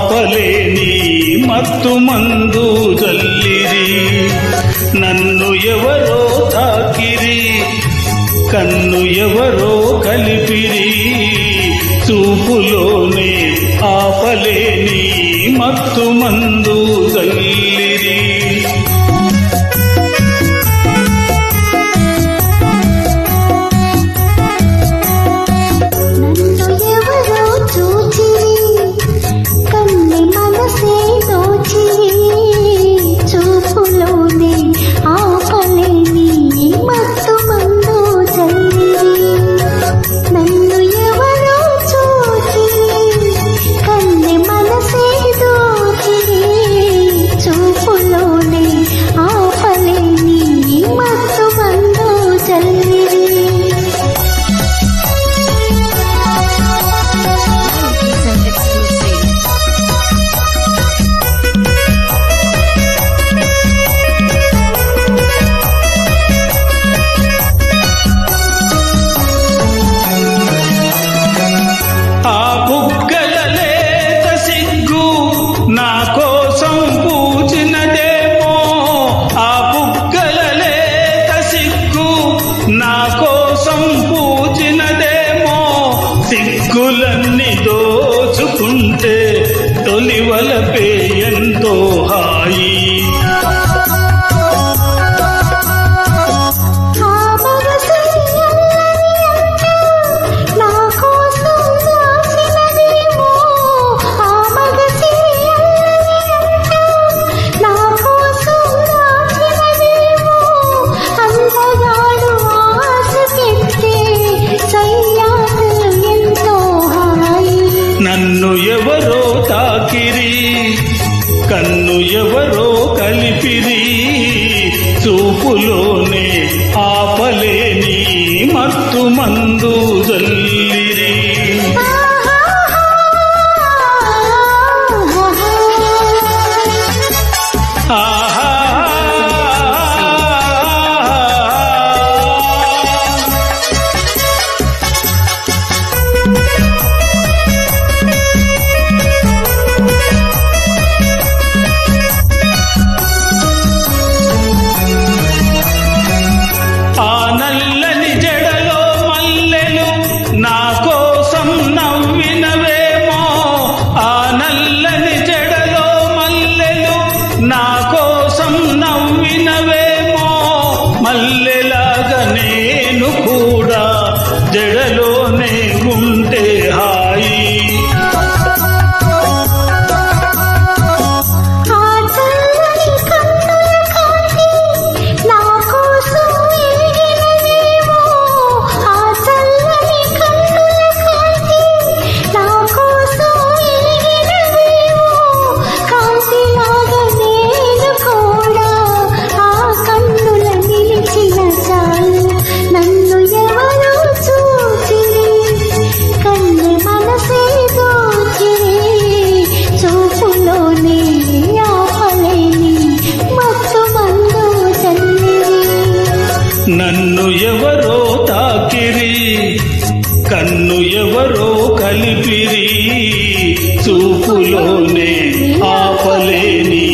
ఆపలేని మత్తు మందు జల్లిరి. నన్ను ఎవరో తాకిరి, కన్ను ఎవరో కలిపిరి, చూపులోనే ఆపలేని మత్తు మందు జల్లిరి. సిగ్గులన్నీ దోచుకుంటే తొలివలపే ఎంతో హాయి. నన్ను ఎవరో తాకిరి, కన్ను ఎవరో కలిపిరి, చూపులోనే ఆపలేని మత్తు మందు జల్లిరి. మల్లెలాగా నేను కూడా జడలోనే ఉంటే హాయి. నన్ను ఎవరో తాకిరి, కన్ను ఎవరో కలిపిరి, చూపులోనే ఆపలేని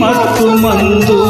మత్తు మందు